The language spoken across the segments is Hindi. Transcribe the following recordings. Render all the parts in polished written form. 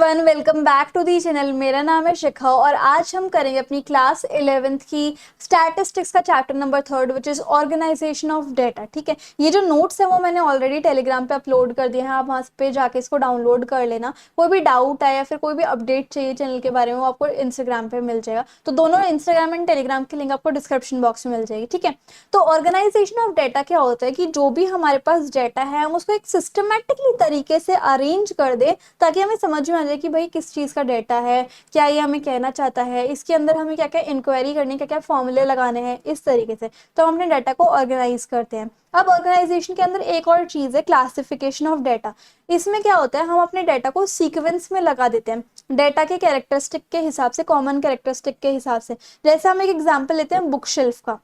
Everyone, welcome back to the channel. मेरा नाम है शिखा और आज हम करेंगे अपनी क्लास 11th की स्टैटिस्टिक्स का chapter number 3 which is organisation of data. ठीक है, ये जो नोट्स है वो मैंने ऑलरेडी टेलीग्राम पे अपलोड कर दिए हैं, आप वहाँ पे जाके इसको डाउनलोड कर लेना। कोई भी डाउट है या फिर कोई भी अपडेट चाहिए चैनल के बारे में वो आपको इंस्टाग्राम पे मिल जाएगा। तो दोनों इंस्टाग्राम एंड टेलीग्राम की लिंक आपको डिस्क्रिप्शन बॉक्स में मिल जाएगी। ठीक है, तो ऑर्गेनाइजेशन ऑफ डेटा क्या होता है कि जो भी हमारे पास डेटा है हम उसको एक सिस्टमेटिकली तरीके से अरेंज कर दे ताकि हमें समझ में आ जाए कि भाई किस चीज़ का डेटा है, क्या ये हमें कहना चाहता है, इसके अंदर हमें क्या क्या इंक्वायरी करनी, क्या क्या फॉर्मूले लगाने हैं, इस तरीके से तो हम अपने डाटा को ऑर्गेनाइज करते हैं। अब ऑर्गेनाइजेशन के अंदर एक और चीज़ है क्लासिफिकेशन ऑफ डेटा। इसमें क्या होता है, हम अपने डाटा को सीक्वेंस में लगा देते हैं डेटा के कैरेक्टरिस्टिक के हिसाब से, कॉमन कैरेक्टरिस्टिक के हिसाब से। जैसे हम एक एग्जाम्पल लेते हैं बुक शेल्फ का।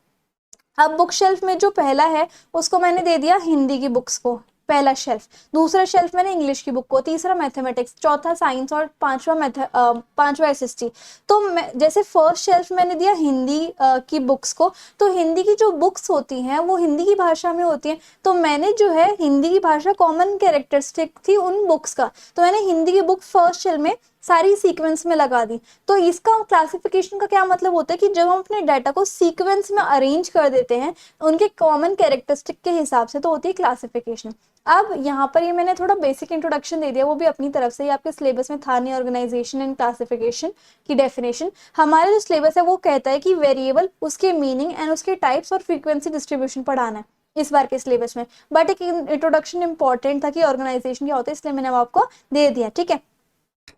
अब बुक शेल्फ में जो पहला है उसको मैंने दे दिया हिंदी की बुक्स को, पहला शेल्फ। दूसरा शेल्फ मैंने इंग्लिश की बुक को, तीसरा मैथमेटिक्स, चौथा साइंस और पांचवा एसएसटी। तो मैं जैसे फर्स्ट शेल्फ मैंने दिया हिंदी की बुक्स को, तो हिंदी की जो बुक्स होती हैं वो हिंदी की भाषा में होती हैं। तो मैंने जो है हिंदी की भाषा कॉमन कैरेक्टरिस्टिक थी उन बुक्स का, तो मैंने हिंदी की बुक फर्स्ट शेल्फ में सारी सीक्वेंस में लगा दी। तो इसका क्लासिफिकेशन का क्या मतलब होता है कि जब हम अपने डाटा को सीक्वेंस में अरेंज कर देते हैं उनके कॉमन कैरेक्टरिस्टिक के हिसाब से, तो होती है क्लासिफिकेशन। अब यहाँ पर ये मैंने थोड़ा बेसिक इंट्रोडक्शन दे दिया, वो भी अपनी तरफ से, ये आपके सिलेबस में था नहीं। ऑर्गेनाइजेशन एंड क्लासिफिकेशन की डेफिनेशन हमारा जो सिलेबस है वो कहता है कि वेरिएबल, उसके मीनिंग एंड उसके टाइप्स और फ्रीक्वेंसी डिस्ट्रीब्यूशन पढ़ाना है इस बार के सिलेबस में। बट एक इंट्रोडक्शन इंपॉर्टेंट था कि ऑर्गेनाइजेशन क्या होता है, इसलिए मैंने आपको दे दिया। ठीक है,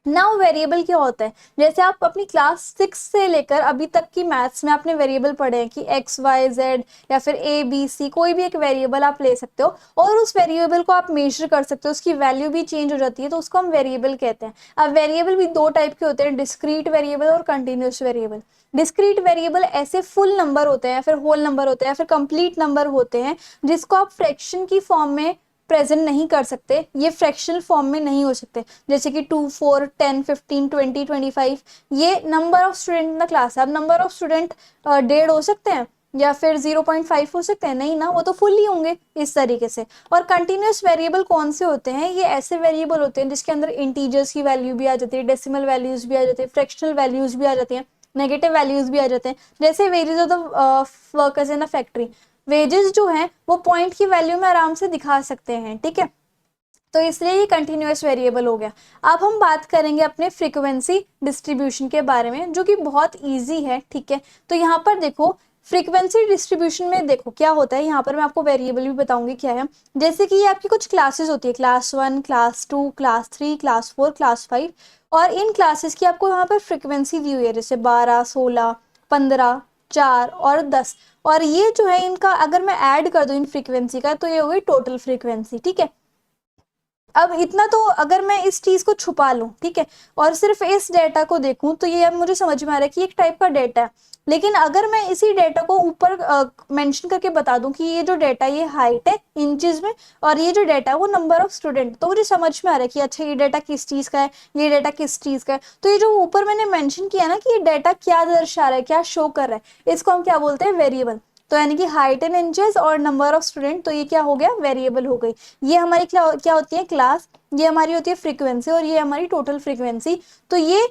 नाउ वेरिएबल क्या होता है, जैसे आप अपनी क्लास 6 से लेकर अभी तक की मैथ्स में आपने वेरिएबल पढ़े हैं कि एक्स वाई जेड या फिर ए बी सी, कोई भी एक वेरिएबल आप ले सकते हो और उस वेरिएबल को आप मेजर कर सकते हो, उसकी वैल्यू भी चेंज हो जाती है, तो उसको हम वेरिएबल कहते हैं। अब वेरिएबल भी दो टाइप के होते हैं, डिस्क्रीट वेरिएबल और कंटिन्यूस वेरिएबल। डिस्क्रीट वेरिएबल ऐसे फुल नंबर होते हैं, फिर होल नंबर होते हैं, फिर कंप्लीट नंबर होते हैं जिसको आप फ्रैक्शन की फॉर्म में प्रेजेंट नहीं कर सकते, ये फ्रैक्शनल फॉर्म में नहीं हो सकते। जैसे कि 2 4 10 15 20 25, ये number of student in the class है। अब नंबर ऑफ स्टूडेंट 1.5 हो सकते हैं या फिर 0.5 हो सकते हैं, नहीं ना, वो तो फुल ही होंगे इस तरीके से। और कंटिन्यूस वेरिएबल कौन से होते हैं, ये ऐसे वेरिएबल होते हैं जिसके अंदर इंटीजर्स की वैल्यू भी आ जाती है, डेसिमल वैल्यूज भी आ जाती है, फ्रैक्शनल वैल्यूज भी आ जाती हैं, नेगेटिव वैल्यूज भी आ जाते हैं। जैसे wages of the workers in a factory, wages जो हैं वो पॉइंट की वैल्यू में आराम से दिखा सकते हैं। ठीक है, तो इसलिए ये कंटिन्यूअस वेरिएबल हो गया। अब हम बात करेंगे अपने फ्रीक्वेंसी डिस्ट्रीब्यूशन के बारे में, जो कि बहुत इजी है। ठीक है, तो यहाँ पर देखो फ्रीक्वेंसी डिस्ट्रीब्यूशन में देखो क्या होता है, यहाँ पर मैं आपको वेरिएबल भी बताऊंगी क्या है। जैसे कि ये आपकी कुछ क्लासेस होती है, class 1, class 2, class 3, class 4, class 5, और इन क्लासेस की आपको यहाँ पर फ्रीक्वेंसी दी हुई है, जैसे 12, 16, 15, 4 और 10। और ये जो है इनका अगर मैं ऐड कर दूं इन फ्रीक्वेंसी का, तो ये हो गई टोटल फ्रीक्वेंसी। ठीक है, अब इतना तो अगर मैं इस चीज को छुपा लूं, ठीक है, और सिर्फ इस डेटा को देखूं, तो ये अब मुझे समझ में आ रहा है कि एक टाइप का डेटा है। लेकिन अगर मैं इसी डेटा को ऊपर मेंशन करके बता दूं कि ये जो डेटा ये हाइट है इंचेस में और ये जो डेटा है वो नंबर ऑफ स्टूडेंट, तो मुझे समझ में आ रहा है कि अच्छा ये डेटा किस चीज का है, ये डेटा किस चीज का है। तो ये जो ऊपर मैंने मेंशन किया ना कि ये डेटा क्या दर्शा रहा है, क्या शो कर रहा है, इसको हम क्या बोलते हैं, वेरिएबल। तो यानी कि हाइट इन इंचेस और नंबर ऑफ स्टूडेंट, तो ये क्या हो गया, वेरिएबल हो गई। ये हमारी क्या होती है, क्लास, ये हमारी होती है फ्रीक्वेंसी और ये हमारी टोटल फ्रीक्वेंसी। तो ये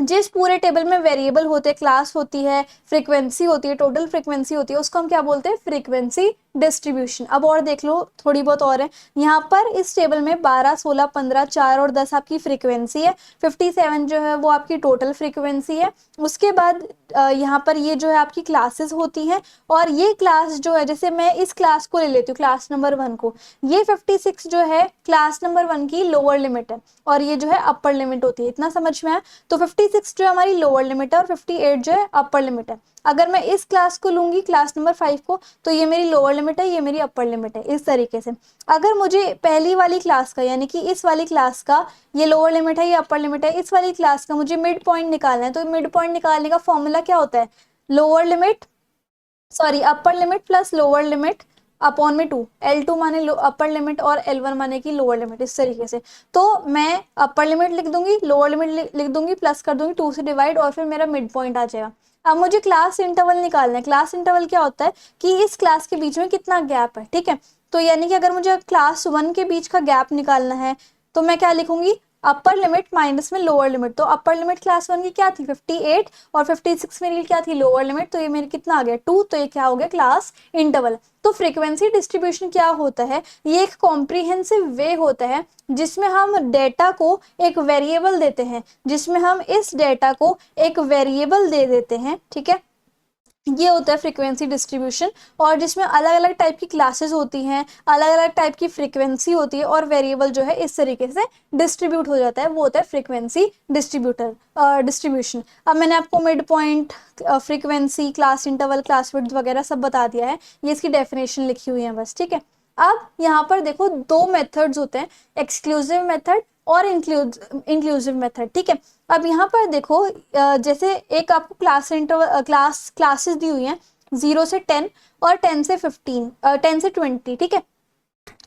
जिस पूरे टेबल में वेरिएबल होते हैं, क्लास होती है, फ्रीक्वेंसी होती है, टोटल फ्रीक्वेंसी होती है, उसको हम क्या बोलते हैं, फ्रीक्वेंसी डिस्ट्रीब्यूशन। अब और देख लो, थोड़ी बहुत और है यहाँ पर इस टेबल में, 12, 16, 15, 4 और 10 आपकी फ्रीक्वेंसी है, 57 जो है वो आपकी टोटल फ्रीक्वेंसी है। उसके बाद यहाँ पर ये जो है आपकी क्लासेस होती हैं, और ये क्लास जो है, जैसे मैं इस क्लास को ले लेती हूँ, क्लास नंबर 1 को, ये 56 जो है क्लास नंबर 1 की लोअर लिमिट है और ये जो है अपर लिमिट होती है। इतना समझ में आया, तो 56 जो है हमारी लोअर लिमिट है और 58 जो है अपर लिमिट है। अगर मैं इस क्लास को लूंगी, क्लास नंबर 5 को, तो ये मेरी लोअर लिमिट है, ये मेरी अपर लिमिट है, इस तरीके से। अगर मुझे पहली वाली क्लास का, यानी कि इस वाली क्लास का, ये लोअर लिमिट है, ये अपर लिमिट है, इस वाली क्लास का मुझे मिड पॉइंट निकालना है, तो मिड पॉइंट निकालने का फॉर्मूला क्या होता है, lower limit, sorry upper limit plus lower limit upon में 2, L2 माने अपर लिमिट और L1 माने की लोअर लिमिट, इस तरीके से। तो मैं अपर लिमिट लिख दूंगी, लोअर लिमिट लिख दूंगी, प्लस कर दूंगी 2 से डिवाइड, और फिर मेरा मिड पॉइंट आ जाएगा। अब मुझे क्लास इंटरवल निकालना है। क्लास इंटरवल क्या होता है कि इस क्लास के बीच में कितना गैप है। ठीक है, तो यानी कि अगर मुझे क्लास 1 के बीच का गैप निकालना है, तो मैं क्या लिखूंगी, अपर लिमिट माइनस में लोअर लिमिट, तो अपर लिमिट क्लास 1 की क्या थी 58 और 56 मेरी क्या थी लोअर लिमिट, तो ये मेरी कितना आ गया 2, तो ये क्या हो गया क्लास इंटरवल। तो फ्रीक्वेंसी डिस्ट्रीब्यूशन क्या होता है, ये एक कॉम्प्रिहेंसिव वे होता है जिसमें हम डेटा को एक वेरिएबल देते हैं, जिसमें हम इस डेटा को एक वेरिएबल दे देते हैं, ठीक है, ये होता है फ्रीक्वेंसी डिस्ट्रीब्यूशन। और जिसमें अलग अलग टाइप की क्लासेस होती हैं, अलग अलग टाइप की फ्रीक्वेंसी होती है और वेरिएबल जो है इस तरीके से डिस्ट्रीब्यूट हो जाता है, वो होता है फ्रीक्वेंसी डिस्ट्रीब्यूशन। अब मैंने आपको mid point, frequency, class interval, class width वगैरह सब बता दिया है, ये इसकी डेफिनेशन लिखी हुई है बस, ठीक है। अब यहाँ पर देखो दो मेथड्स होते हैं, एक्सक्लूसिव मेथड और इंक्लूसिव मेथड, ठीक है। अब यहाँ पर देखो जैसे एक आपको क्लासेस दी हुई हैं 0 से 10 और 10 से 15, 10 से 20, ठीक है।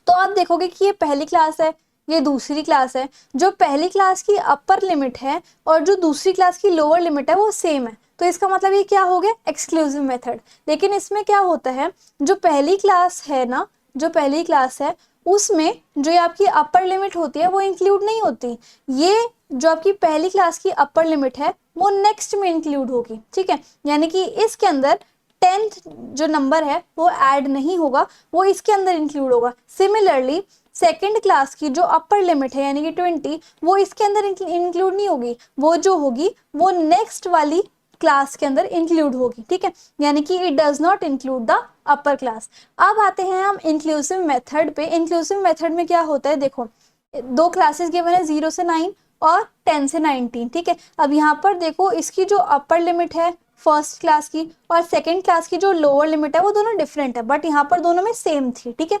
तो आप देखोगे कि ये पहली क्लास है, ये दूसरी क्लास है, जो पहली क्लास की अपर लिमिट है और जो दूसरी क्लास की लोअर लिमिट है वो सेम है, तो इसका मतलब ये क्या हो गया एक्सक्लूसिव मेथड। लेकिन इसमें क्या होता है, जो पहली क्लास है ना, जो पहली क्लास है उसमें जो ये आपकी अपर लिमिट होती है वो इंक्लूड नहीं होती, ये जो आपकी पहली क्लास की अपर लिमिट है वो नेक्स्ट में इंक्लूड होगी, ठीक है। यानी कि इसके अंदर 10th जो नंबर है वो ऐड नहीं होगा, वो इसके अंदर इंक्लूड होगा। सिमिलरली सेकेंड क्लास की जो अपर लिमिट है यानी कि 20, वो इसके अंदर इंक्लूड नहीं होगी, वो जो होगी वो नेक्स्ट वाली क्लास के अंदर इंक्लूड होगी, ठीक है। यानी कि it does not include the upper class. अब आते हैं हम इंक्लूसिव मेथड पे। इंक्लूसिव मेथड में क्या होता है, देखो दो क्लासेस गिवन है 0 से 9 और 10 से 19, ठीक है। अब यहाँ पर देखो इसकी जो अपर लिमिट है फर्स्ट क्लास की और सेकेंड क्लास की जो लोअर लिमिट है वो दोनों डिफरेंट है, बट यहाँ पर दोनों में सेम थी, ठीक है।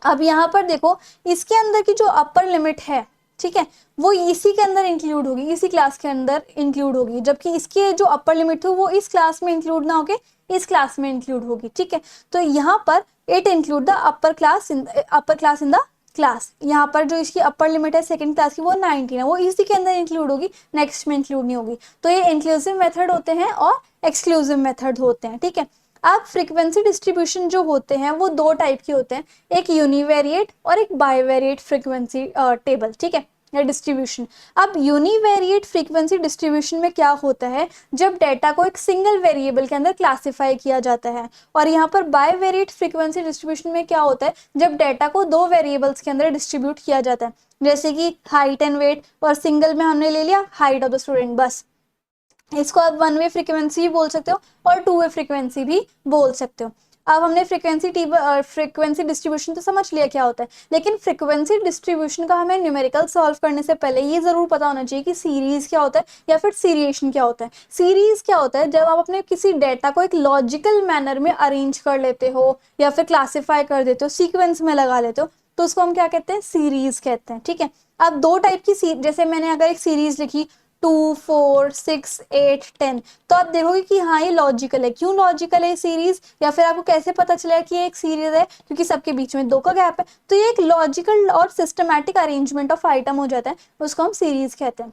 अब यहाँ पर देखो इसके अंदर की जो अपर लिमिट है, ठीक है, वो इसी के अंदर इंक्लूड होगी, इसी क्लास के अंदर इंक्लूड होगी, जबकि इसकी जो अपर लिमिट थी वो इस क्लास में इंक्लूड ना होके इस क्लास में इंक्लूड होगी, ठीक है। तो यहाँ पर it include the upper class in the class. यहाँ पर जो इसकी अपर लिमिट है सेकंड क्लास की वो 19 है, वो इसी के अंदर इंक्लूड होगी, नेक्स्ट में इंक्लूड नहीं होगी। तो ये इंक्लूसिव मेथड होते हैं और एक्सक्लूसिव मेथड होते हैं, ठीक है। अब फ्रीक्वेंसी डिस्ट्रीब्यूशन जो होते हैं वो दो टाइप के होते हैं, एक यूनिवेरिएट और एक बाइवेरिएट फ्रीक्वेंसी टेबल, ठीक है, या डिस्ट्रीब्यूशन। अब यूनिवेरिएट फ्रीक्वेंसी डिस्ट्रीब्यूशन में क्या होता है, जब डेटा को एक सिंगल वेरिएबल के अंदर क्लासिफाई किया जाता है। और यहाँ पर बाइवेरिएट फ्रीक्वेंसी डिस्ट्रीब्यूशन में क्या होता है, जब डेटा को दो वेरिएबल्स के अंदर डिस्ट्रीब्यूट किया जाता है, जैसे कि हाइट एंड वेट, और सिंगल में हमने ले लिया हाइट ऑफ द स्टूडेंट, बस। इसको आप वन वे फ्रीक्वेंसी भी बोल सकते हो और टू वे फ्रीक्वेंसी भी बोल सकते हो। अब हमने फ्रीक्वेंसी डिस्ट्रीब्यूशन तो समझ लिया क्या होता है, लेकिन फ्रीक्वेंसी डिस्ट्रीब्यूशन का हमें न्यूमेरिकल सॉल्व करने से पहले ये जरूर पता होना चाहिए कि सीरीज क्या होता है या फिर सीरिएशन क्या होता है। सीरीज क्या होता है, जब आप अपने किसी डेटा को एक लॉजिकल मैनर में अरेंज कर लेते हो या फिर क्लासीफाई कर देते हो, सीक्वेंस में लगा लेते हो, तो उसको हम क्या कहते हैं, सीरीज कहते हैं, ठीक है। अब दो टाइप की जैसे मैंने अगर एक सीरीज लिखी 2, 4, 6, 8, 10, तो आप देखोगे कि हाँ ये लॉजिकल है। क्यों लॉजिकल है सीरीज, या फिर आपको कैसे पता चलेगा कि ये एक सीरीज है, क्योंकि सबके बीच में 2 का गैप है, तो ये एक लॉजिकल और सिस्टमैटिक अरेंजमेंट ऑफ आइटम हो जाता है, उसको हम सीरीज कहते हैं।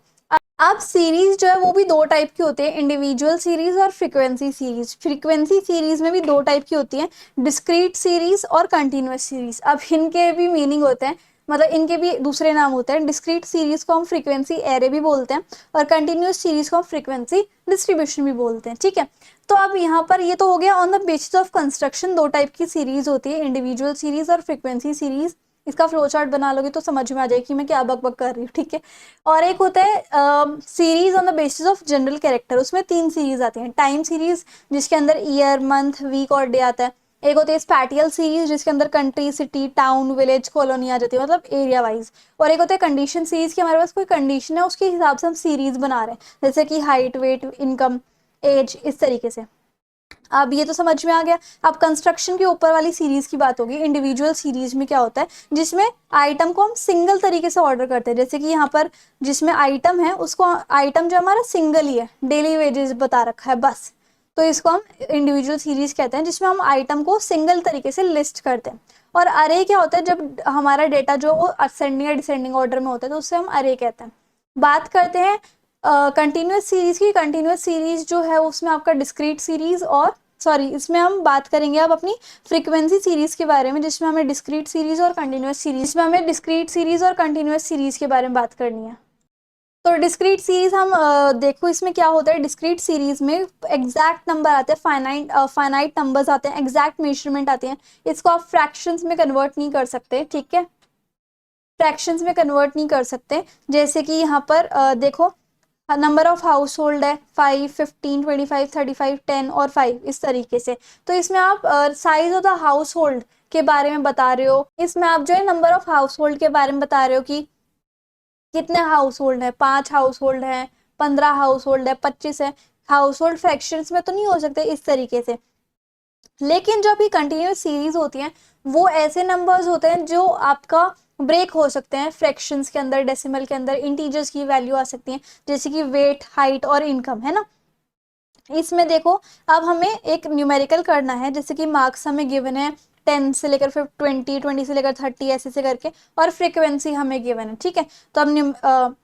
अब सीरीज जो है वो भी दो टाइप की होती है, इंडिविजुअल सीरीज और फ्रीक्वेंसी सीरीज। फ्रीक्वेंसी सीरीज में भी दो टाइप की होती है, डिस्क्रीट सीरीज और कंटिन्यूअस सीरीज। अब इनके भी मीनिंग होते हैं, मतलब इनके भी दूसरे नाम होते हैं। डिस्क्रीट सीरीज को हम फ्रीक्वेंसी एरे भी बोलते हैं और कंटिन्यूअस सीरीज को हम फ्रीक्वेंसी डिस्ट्रीब्यूशन भी बोलते हैं, ठीक है। तो अब यहाँ पर ये तो हो गया on the basis of construction, दो टाइप की सीरीज होती है, इंडिविजुअल सीरीज और फ्रीक्वेंसी सीरीज। इसका फ्लो चार्ट बना लोगे तो समझ में आ जाएगी कि मैं क्या बक बक कर रही हूँ, ठीक है। और एक होता है series on the basis of general character, उसमें 3 सीरीज आती हैं। टाइम सीरीज जिसके अंदर ईयर, मंथ, वीक और डे आता है। एक होती है स्पैटियल सीरीज जिसके अंदर country, city, town, village, colony आ जाती है, मतलब एरिया वाइज। और एक होता है कंडीशन सीरीज की हमारे पास कोई कंडीशन है उसके हिसाब से हम सीरीज बना रहे हैं, जैसे कि हाइट, वेट, इनकम, एज, इस तरीके से। अब ये तो समझ में आ गया। अब कंस्ट्रक्शन के ऊपर वाली सीरीज की बात होगी। इंडिविजुअल सीरीज में क्या होता है, जिसमें आइटम को हम सिंगल तरीके से ऑर्डर करते हैं, जैसे कि यहाँ पर जिसमें आइटम है उसको, आइटम जो हमारा सिंगल ही है, डेली वेजेस बता रखा है बस, तो इसको हम इंडिविजुअल सीरीज कहते हैं, जिसमें हम आइटम को सिंगल तरीके से लिस्ट करते हैं। और अरे क्या होता है, जब हमारा डेटा जो वो असेंडिंग या डिसेंडिंग ऑर्डर में होता है तो उससे हम अरे कहते हैं। बात करते हैं कंटिन्यूअस सीरीज की। कंटिन्यूअस सीरीज जो है उसमें आपका डिस्क्रीट सीरीज और सॉरी, इसमें हम बात करेंगे अब अपनी फ्रीक्वेंसी सीरीज के बारे में, जिसमें हमें डिस्क्रीट सीरीज और कंटिन्यूअस सीरीज, इसमें हमें डिस्क्रीट सीरीज और कंटिन्यूअस सीरीज के बारे में बात करनी है। तो डिस्क्रीट सीरीज हम देखो इसमें क्या होता है, डिस्क्रीट सीरीज में एग्जैक्ट नंबर आते हैं, फाइनाइट नंबर्स आते हैं, एग्जैक्ट मेजरमेंट आते हैं। इसको आप फ्रैक्शंस में कन्वर्ट नहीं कर सकते, ठीक है, फ्रैक्शंस में कन्वर्ट नहीं कर सकते। जैसे कि यहाँ पर देखो नंबर ऑफ हाउस होल्ड है 5, 15, 25, 35, 10 और 5 इस तरीके से। तो इसमें आप size of the house hold के बारे में बता रहे हो, इसमें आप जो है नंबर ऑफ हाउस होल्ड के बारे में बता रहे हो कि कितने हाउस होल्ड है, 5 हाउस होल्ड है, 15 हाउस होल्ड है, 25 है। हाउस होल्ड फ्रैक्शंस में तो नहीं हो सकते इस तरीके से। लेकिन जो भी कंटिन्यूस सीरीज होती हैं वो ऐसे नंबर्स होते हैं जो आपका ब्रेक हो सकते हैं फ्रैक्शंस के अंदर, डेसिमल के अंदर, इंटीजर्स की वैल्यू आ सकती है, जैसे कि वेट, हाइट और इनकम, है ना। इसमें देखो अब हमें एक न्यूमेरिकल करना है, जैसे कि मार्क्स हमें गिवन है 10 से लेकर फिर 20, 20 से लेकर 30 ऐसे से करके, और फ्रीक्वेंसी हमें गिवन है, ठीक है। तो अब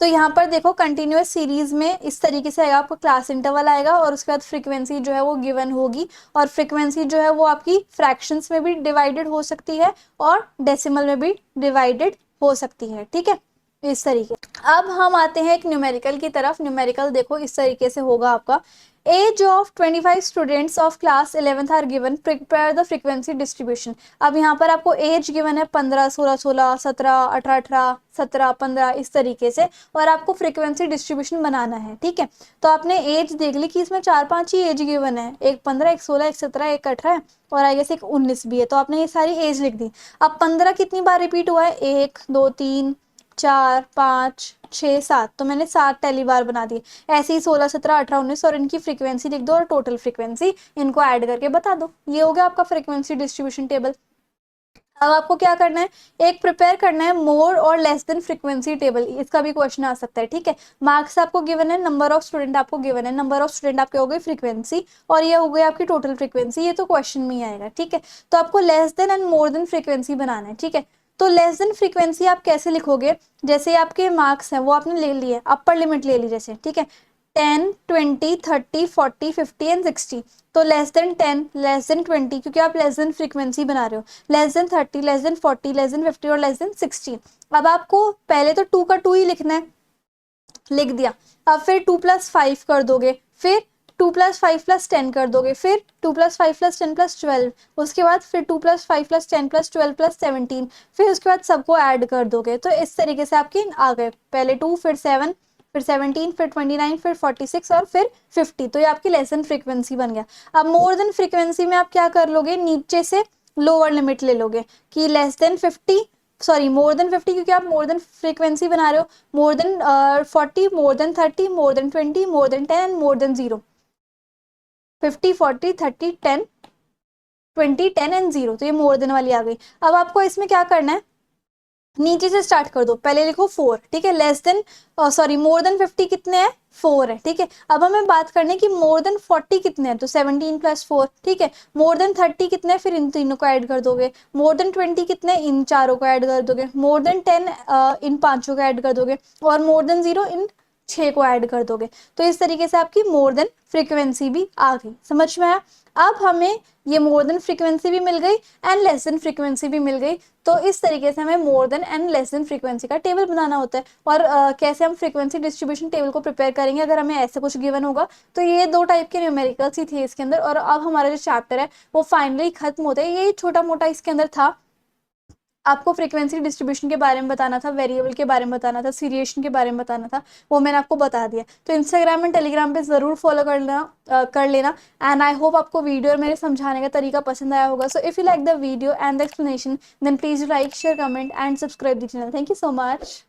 तो यहाँ पर देखो कंटिन्यूअस सीरीज में इस तरीके से आएगा, आपको क्लास इंटरवल आएगा और उसके बाद फ्रीक्वेंसी जो है वो गिवन होगी, और फ्रीक्वेंसी जो है वो आपकी फ्रैक्शंस में भी डिवाइडेड हो सकती है और डेसिमल में भी डिवाइडेड हो सकती है, ठीक है, इस तरीके। अब हम आते हैं एक न्यूमेरिकल की तरफ। न्यूमेरिकल देखो इस तरीके से होगा आपका, age of 25 students of class 11th are given, prepare the frequency distribution. अब यहाँ पर आपको एज गिवन है 15, 16, 16, 17, 18, 18, 17, 15 इस तरीके से, और आपको फ्रीक्वेंसी डिस्ट्रीब्यूशन बनाना है, ठीक है। तो आपने एज देख ली कि इसमें 4-5 ही एज गिवन है, एक 15, एक 16, एक 17, एक 18 और आई गेस एक 19 भी है, तो आपने ये सारी एज लिख दी। अब 15 कितनी बार रिपीट हुआ है, 1, 2, 3, 4, 5, 6, 7, तो मैंने 7 टेली बार बना दी। ऐसे ही 16, 17, 18, 19 और इनकी फ्रीक्वेंसी लिख दो और टोटल फ्रीक्वेंसी इनको ऐड करके बता दो। ये हो गया आपका फ्रीक्वेंसी डिस्ट्रीब्यूशन टेबल। अब आपको क्या करना है, एक प्रिपेयर करना है मोर और लेस देन फ्रीक्वेंसी टेबल, इसका भी क्वेश्चन आ सकता है, ठीक है। मार्क्स आपको गिवन है, नंबर ऑफ स्टूडेंट आपको गिवन है, नंबर ऑफ स्टूडेंट आपके हो गई फ्रीक्वेंसी, और ये हो गई आपकी टोटल फ्रीक्वेंसी, ये तो क्वेश्चन में ही आएगा, ठीक है। तो आपको less than and more than frequency बनाना है, ठीक है। तो लेस देन फ्रीक्वेंसी आप कैसे लिखोगे, जैसे आपके मार्क्स हैं वो आपने ले लिए, अपर लिमिट ले ली जैसे, ठीक है, 10, 20, 30, 40, 50 एंड 60। तो लेस देन 10, लेस देन 20, क्योंकि आप लेस देन फ्रीक्वेंसी बना रहे हो, less than 30, less than 40, less than 50 और लेस देन 60। अब आपको पहले तो 2 का 2 ही लिखना है, लिख दिया। अब फिर 2 + 5 कर दोगे, फिर 2 + 5 + 10 कर दोगे, फिर 2 + 5 + 10 + 12, उसके बाद फिर 2 + 5 + 10 + 12 + 17, फिर उसके बाद सबको ऐड कर दोगे। तो इस तरीके से आपके आ गए, पहले 2, फिर 7, फिर 17, फिर 29, फिर 46 और फिर 50। तो ये आपकी लेस देन फ्रीक्वेंसी बन गया। अब मोर देन फ्रीक्वेंसी में आप क्या कर लोगे, नीचे से लोअर लिमिट ले लोगे कि less than 50, sorry more than 50, क्योंकि आप मोर देन फ्रीक्वेंसी बना रहे हो, more than 40, more than 30, more than 20, more than 10 and more then 0। 50, 40, 30, 10, 20, 10 and 0, तो ये मोर देन वाली आ गई। अब आपको इसमें क्या करना है, नीचे से स्टार्ट कर दो, पहले लिखो 4, ठीक है, less than sorry more than 50 कितने हैं, 4 है, ठीक है। अब हमें बात करनी है कि मोर देन 40 कितने हैं, तो 17 + 4, ठीक है। मोर देन 30 कितने हैं, फिर इन तीनों को ऐड कर दोगे। मोर देन 20 कितने हैं, इन चारों को ऐड कर दोगे। मोर देन 10 इन पांचों को ऐड कर दोगे, और मोर देन 0 इन 6 को ऐड कर दोगे। तो इस तरीके से आपकी मोर देन फ्रीक्वेंसी भी आ गई, समझ में आया। अब हमें ये मोर देन फ्रीक्वेंसी भी मिल गई एंड लेस देन फ्रीक्वेंसी भी मिल गई। तो इस तरीके से हमें more than and less than frequency का टेबल बनाना होता है। और कैसे हम फ्रीक्वेंसी डिस्ट्रीब्यूशन टेबल को प्रिपेयर करेंगे अगर हमें ऐसे कुछ गिवन होगा। तो ये 2 टाइप के न्यूमेरिकल्स ही थे इसके अंदर, और अब हमारा जो चैप्टर है वो फाइनली खत्म होता है। यही छोटा मोटा इसके अंदर था, आपको फ्रीक्वेंसी डिस्ट्रीब्यूशन के बारे में बताना था, वेरिएबल के बारे में बताना था, सीरिएशन के बारे में बताना था, वो मैंने आपको बता दिया। तो इंस्टाग्राम एंड टेलीग्राम पे ज़रूर फॉलो कर लेना। एंड आई होप आपको वीडियो और मेरे समझाने का तरीका पसंद आया होगा। So if you like the video and the explanation then please like, share, comment and subscribe the channel. Thank you so much.